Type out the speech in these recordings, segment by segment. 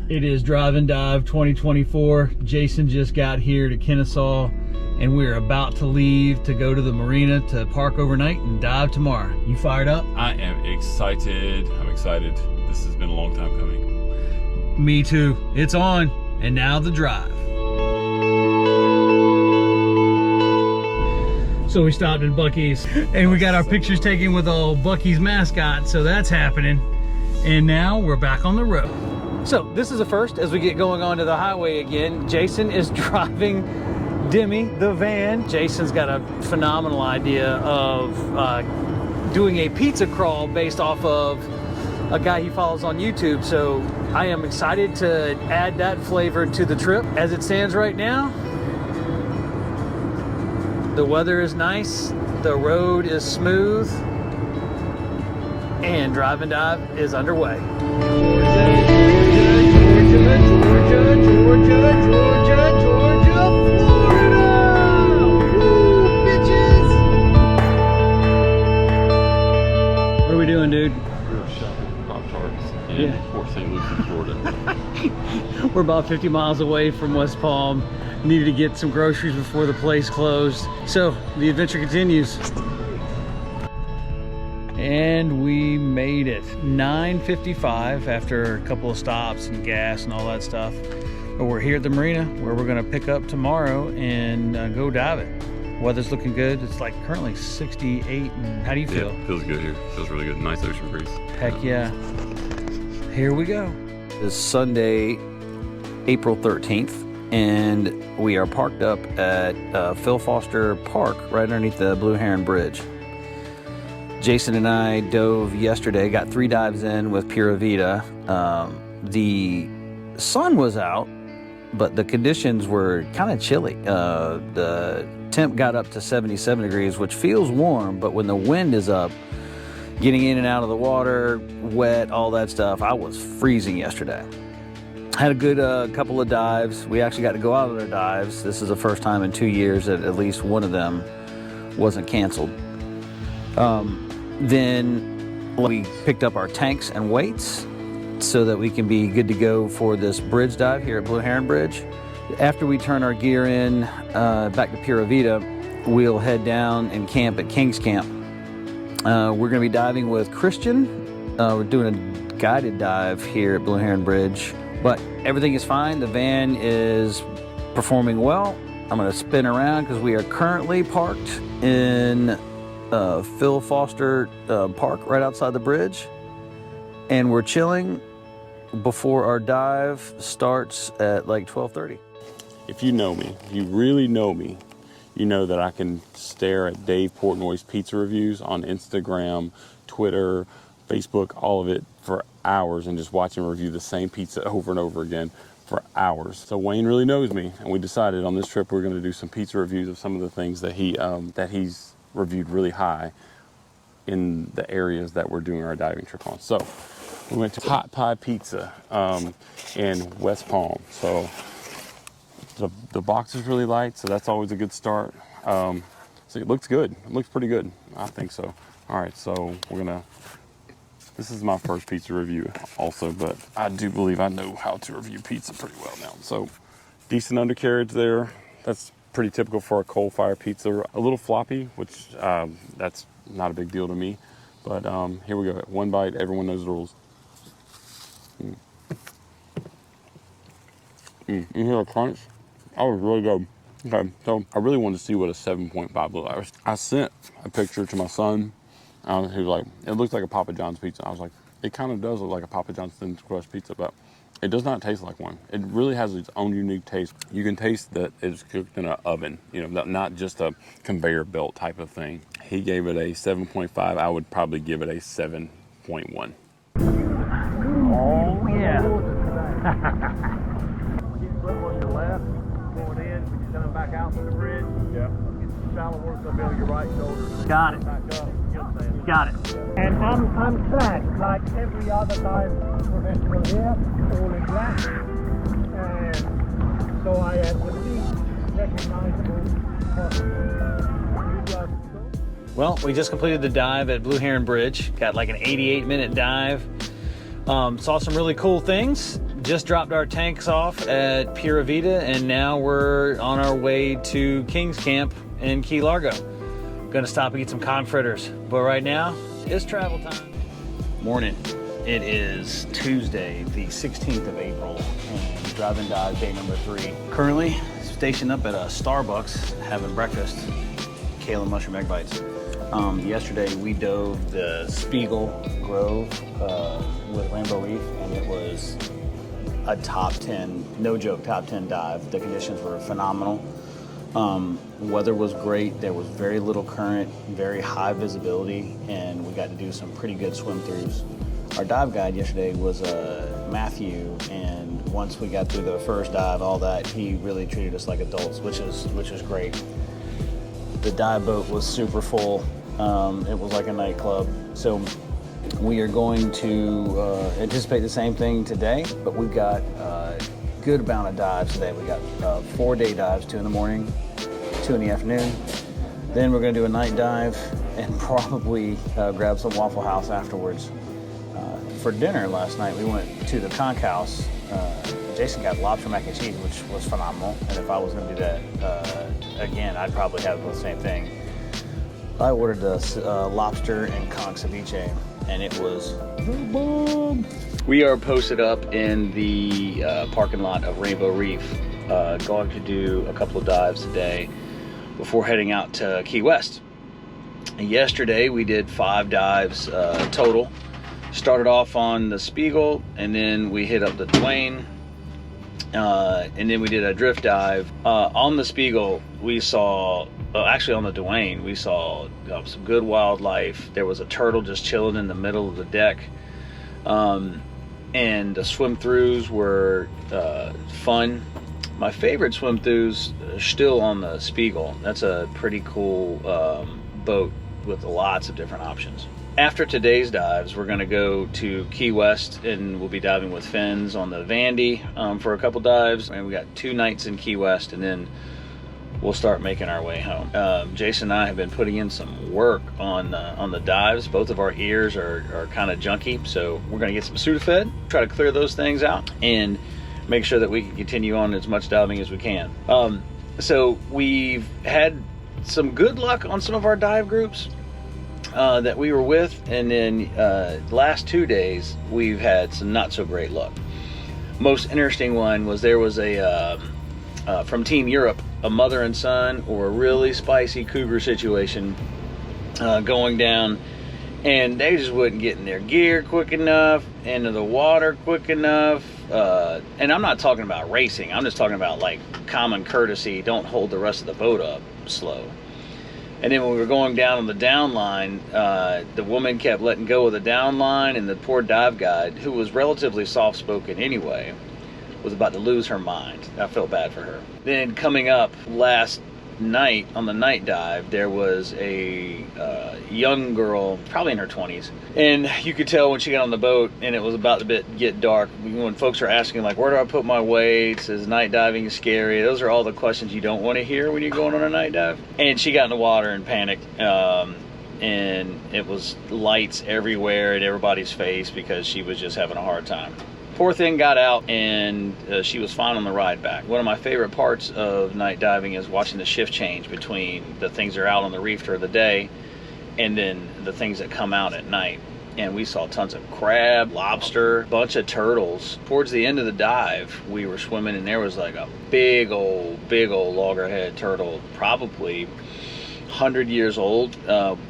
It is Drive and Dive 2024. Jason just got here to Kennesaw, and we're about to leave to go to the marina to park overnight and dive tomorrow. You fired up? I am excited. I'm excited. This has been a long time coming. Me too. It's on, and now the drive. So we stopped at Buc-ee's, and we got our pictures taken with old Buc-ee's mascot, so that's happening. And now we're back on the road. So this is a first as we get going onto the highway again. Jason is driving Demi, the van. Jason's got a phenomenal idea of doing a pizza crawl based off of a guy he follows on YouTube. So I am excited to add that flavor to the trip. As it stands right now, the weather is nice, the road is smooth, and Drive and Dive is underway. Georgia, Florida! Woo, bitches! What are we doing, dude? We're shopping Pop-Tarts in Port St. Lucie, Florida. We're about 50 miles away from West Palm. Needed to get some groceries before the place closed. So, the adventure continues. And we made it. 9:55 after a couple of stops and gas and all that stuff. But we're here at the marina where we're gonna pick up tomorrow and go diving. Weather's looking good. It's like currently 68. And how do you feel? Yeah, feels good here. Feels really good. Nice ocean breeze. Heck yeah. Here we go. It's Sunday, April 13th, and we are parked up at Phil Foster Park right underneath the Blue Heron Bridge. Jason and I dove yesterday, got 3 dives in with Pura Vida. The sun was out, but the conditions were kind of chilly. The temp got up to 77 degrees, which feels warm, but when the wind is up, getting in and out of the water, wet, all that stuff, I was freezing yesterday. Had a good couple of dives. We actually got to go out on our dives. This is the first time in 2 years that at least one of them wasn't canceled. Then we picked up our tanks and weights so that we can be good to go for this bridge dive here at Blue Heron Bridge. After we turn our gear in back to Pura Vida, we'll head down and camp at King's Camp. We're going to be diving with Christian. We're doing a guided dive here at Blue Heron Bridge, but everything is fine. The van is performing well. I'm going to spin around because we are currently parked in Phil Foster Park right outside the bridge, and we're chilling before our dive starts at like 12:30. If you know me, if you really know me, you know that I can stare at Dave Portnoy's pizza reviews on Instagram, Twitter, Facebook, all of it for hours, and just watch him review the same pizza over and over again for hours. So Wayne really knows me, and we decided on this trip we're going to do some pizza reviews of some of the things that he's reviewed really high in the areas that we're doing our diving trip on. So we went to Hot Pie Pizza in West Palm. So the box is really light, so that's always a good start. So it looks good. It looks pretty good. I think so. All right, so this is my first pizza review also, but I do believe I know how to review pizza pretty well now. So decent undercarriage there. That's pretty typical for a coal fire pizza. A little floppy, which that's not a big deal to me. But here we go. One bite, everyone knows the rules. You hear a crunch? That was really good. Okay, so I really wanted to see what a 7.5 looked like. I sent a picture to my son. He was like, it looks like a Papa John's pizza. I was like, it kind of does look like a Papa John's thin crust pizza, but it does not taste like one. It really has its own unique taste. You can taste that it's cooked in an oven, not just a conveyor belt type of thing. He gave it a 7.5. I would probably give it a 7.1. Oh, yeah. On your left, going in, when you're coming back out from the bridge. Yeah. Get some shallow work up on your right shoulder. Got it. Back up. You know what I'm saying? Got it. And I'm flat, like every other dive professional here, all in black. And so I have the deep, recognizable Well, we just completed the dive at Blue Heron Bridge. Got like an 88-minute dive. Saw some really cool things. just dropped our tanks off at Pura Vida, and now we're on our way to King's Camp in Key Largo. Gonna stop and get some cod fritters, but right now it's travel time. Morning. It is Tuesday, the 16th of April, and driving dive day number 3. Currently stationed up at a Starbucks having breakfast. Kale mushroom egg bites. Yesterday we dove the Spiegel Grove with Rainbow Reef, and it was a top 10, no joke, top 10 dive. The conditions were phenomenal. Weather was great. There was very little current, very high visibility, and we got to do some pretty good swim throughs. Our dive guide yesterday was Matthew, and once we got through the first dive, all that, he really treated us like adults, which was great. The dive boat was super full. It was like a nightclub. So we are going to anticipate the same thing today, but we've got a good amount of dives today. We got 4-day dives, 2 in the morning, 2 in the afternoon. Then we're going to do a night dive and probably grab some Waffle House afterwards. For dinner last night, we went to the Conch House. Jason got lobster mac and cheese, which was phenomenal. And if I was going to do that again, I'd probably have the same thing. I ordered the lobster and conch ceviche, and it was the bomb. We are posted up in the parking lot of Rainbow Reef, going to do a couple of dives today before heading out to Key West. Yesterday, we did 5 dives total. Started off on the Spiegel, and then we hit up the Duane, and then we did a drift dive. On the Spiegel, we saw, actually on the Duane, we saw some good wildlife. There was a turtle just chilling in the middle of the deck, and the swim throughs were fun. My favorite swim throughs are still on the Spiegel. That's a pretty cool boat with lots of different options. After today's dives, we're going to go to Key West, and we'll be diving with Fins on the Vandy for a couple dives. And we got 2 nights in Key West, and then we'll start making our way home. Jason and I have been putting in some work on the dives. Both of our ears are kind of junky, so we're going to get some Sudafed, try to clear those things out, and make sure that we can continue on as much diving as we can. So we've had some good luck on some of our dive groups that we were with, and then last 2 days we've had some not so great luck. Most interesting one was there was a from Team Europe, a mother and son, or a really spicy cougar situation going down, and they just wouldn't get in their gear quick enough, into the water quick enough, and I'm not talking about racing, I'm just talking about like common courtesy. Don't hold the rest of the boat up slow. And then when we were going down on the down line, the woman kept letting go of the down line, and the poor dive guide, who was relatively soft-spoken anyway, was about to lose her mind. I felt bad for her. Then coming up last night on the night dive, there was a young girl, probably in her 20s, and you could tell when she got on the boat and it was about to get dark, when folks are asking like, where do I put my weights, is night diving scary, those are all the questions you don't want to hear when you're going on a night dive. And she got in the water and panicked, and it was lights everywhere in everybody's face because she was just having a hard time. Poor thing got out, and she was fine on the ride back. One of my favorite parts of night diving is watching the shift change between the things that are out on the reef during the day and then the things that come out at night. And we saw tons of crab, lobster, a bunch of turtles. Towards the end of the dive, we were swimming, and there was like a big old loggerhead turtle, probably 100 years old,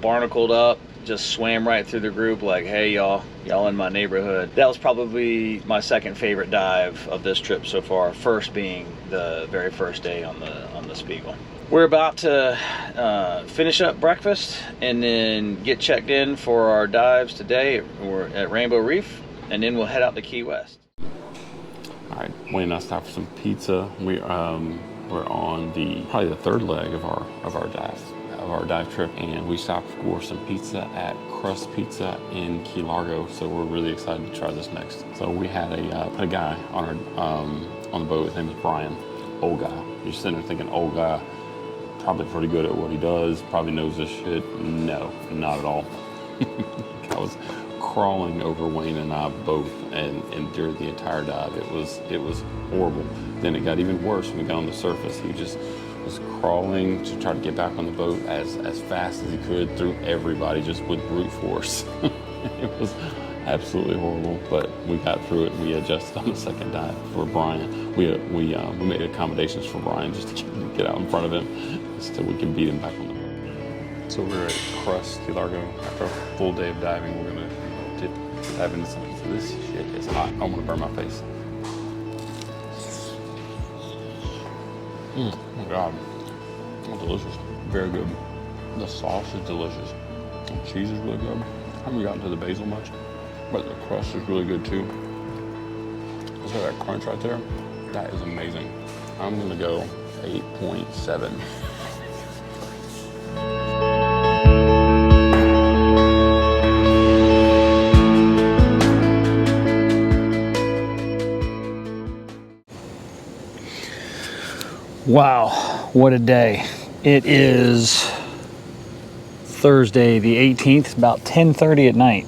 barnacled up, just swam right through the group like, hey, y'all in my neighborhood. That was probably my second favorite dive of this trip so far, first being the very first day on the Spiegel. We're about to finish up breakfast and then get checked in for our dives today. We're at Rainbow Reef, and then we'll head out to Key West. All right, Wayne and I stopped for some pizza. We're on probably the 3rd leg of our dive trip, and we stopped for some pizza at Crust Pizza in Key Largo. So we're really excited to try this next. So we had a guy on the boat. His name is Brian. Old guy. You're sitting there thinking, old guy, probably pretty good at what he does, probably knows this shit. No, not at all. That was crawling over Wayne and I both, and during the entire dive, it was horrible. Then it got even worse when we got on the surface. He just was crawling to try to get back on the boat as fast as he could through everybody, just with brute force. It was absolutely horrible, but we got through it. We adjusted on the second dive for Brian. We made accommodations for Brian just to get out in front of him so we can beat him back on the boat. So we're at Crust, Key Largo. After a full day of diving, we're gonna dive into something. So this shit is hot. I'm gonna burn my face. Oh my God, oh, delicious. Very good. The sauce is delicious. The cheese is really good. I haven't gotten to the basil much, but the crust is really good too. Look at that crunch right there. That is amazing. I'm gonna go 8.7. Wow, what a day. It is Thursday the 18th, about 10:30 at night.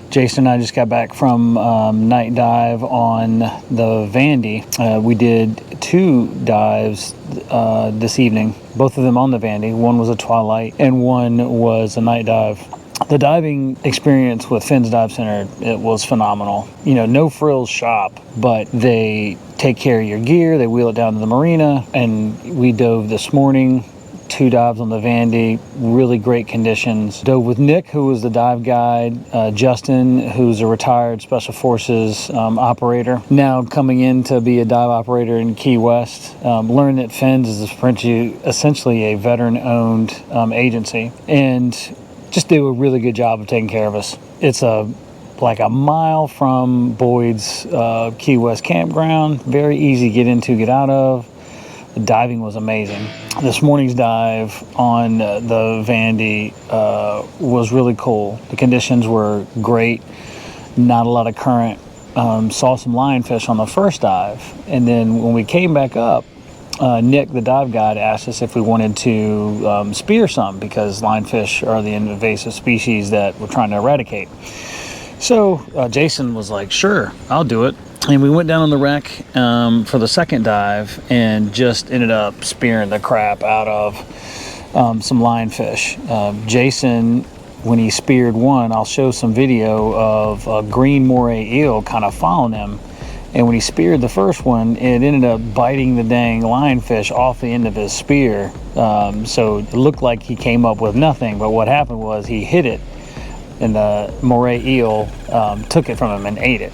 Jason and I just got back from night dive on the Vandy. We did 2 dives this evening, both of them on the Vandy. One was a twilight and one was a night dive. The diving experience with Finn's Dive Center, it was phenomenal. You know, no frills shop, but they take care of your gear. They wheel it down to the marina, and we dove this morning, 2 dives on the Vandy, really great conditions. Dove with Nick, who was the dive guide, Justin, who's a retired Special Forces operator, now coming in to be a dive operator in Key West. Learned that Finn's is essentially a veteran-owned agency, and just do a really good job of taking care of us. It's like a mile from Boyd's Key West campground. Very easy to get into, get out of. The diving was amazing. This morning's dive on the Vandy was really cool. The conditions were great. Not a lot of current. Saw some lionfish on the first dive. And then when we came back up, Nick, the dive guide, asked us if we wanted to spear some, because lionfish are the invasive species that we're trying to eradicate. So Jason was like, sure, I'll do it. And we went down on the wreck for the second dive and just ended up spearing the crap out of some lionfish. Jason, when he speared one, I'll show some video of a green moray eel kind of following him. And when he speared the first one, it ended up biting the dang lionfish off the end of his spear. So it looked like he came up with nothing, but what happened was he hit it, and the moray eel took it from him and ate it.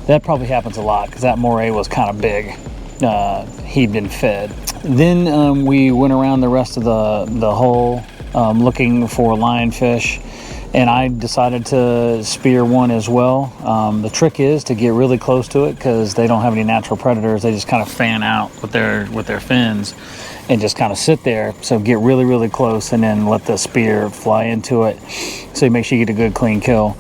That probably happens a lot, because that moray was kind of big. He'd been fed. Then we went around the rest of the hole looking for lionfish. And I decided to spear one as well. The trick is to get really close to it, because they don't have any natural predators. They just kind of fan out with their fins and just kind of sit there. So get really, really close and then let the spear fly into it, so you make sure you get a good clean kill.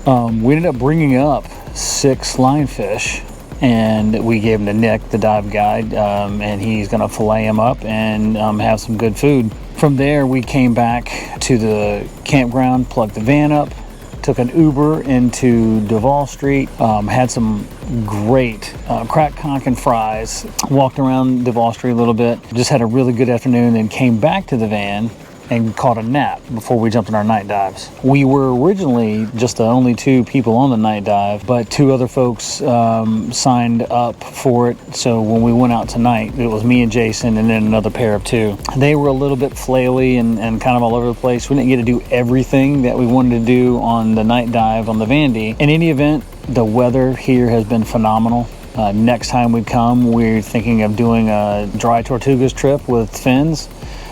We ended up bringing up 6 lionfish, and we gave them to Nick, the dive guide, and he's gonna fillet them up and have some good food. From there, we came back to the campground, plugged the van up, took an Uber into Duval Street, had some great cracked conch and fries, walked around Duval Street a little bit, just had a really good afternoon, and came back to the van and caught a nap before we jumped in our night dives. We were originally just the only 2 people on the night dive, but 2 other folks signed up for it. So when we went out tonight, it was me and Jason and then another pair of 2. They were a little bit flaily and kind of all over the place. We didn't get to do everything that we wanted to do on the night dive on the Vandy. In any event, the weather here has been phenomenal. Next time we come, we're thinking of doing a dry Tortugas trip with Finn's.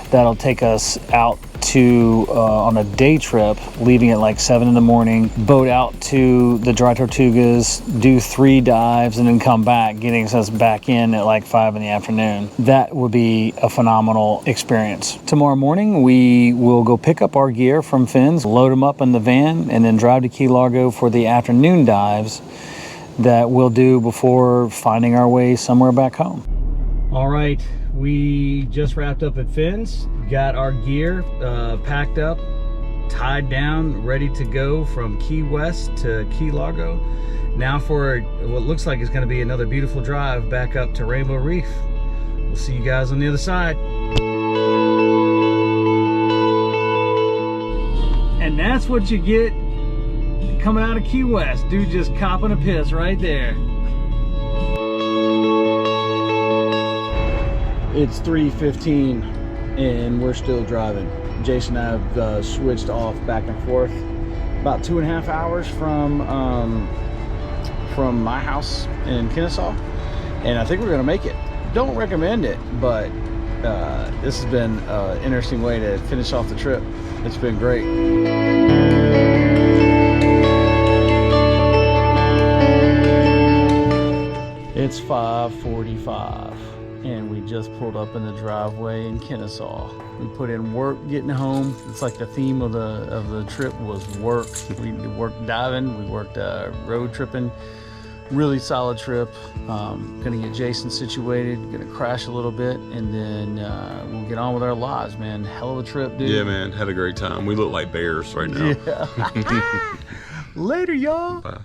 That'll take us out to on a day trip, leaving at like 7 in the morning, boat out to the dry Tortugas, do 3 dives, and then come back, getting us back in at like 5 in the afternoon. That would be a phenomenal experience. Tomorrow morning, we will go pick up our gear from Finn's, load them up in the van, and then drive to Key Largo for the afternoon dives that we'll do before finding our way somewhere back home. All right. We just wrapped up at Finn's, got our gear packed up tied down, ready to go from Key West to Key Largo. Now for what looks like is going to be another beautiful drive back up to Rainbow Reef. We'll see you guys on the other side. And that's what you get coming out of Key West. Dude just copping a piss right there. It's 3:15 and we're still driving. Jason and I have switched off back and forth. About 2.5 hours from my house in Kennesaw, and I think we're gonna make it. Don't recommend it, but this has been an interesting way to finish off the trip. It's been great. It's 5:45 and we just pulled up in the driveway in Kennesaw. We put in work getting home. It's like the theme of the trip was work. We worked diving, we worked road tripping. Really solid trip. Gonna get Jason situated, gonna crash a little bit, and then we'll get on with our lives, man. Hell of a trip, dude. Yeah, man, had a great time. We look like bears right now. Yeah. Later, y'all. Bye.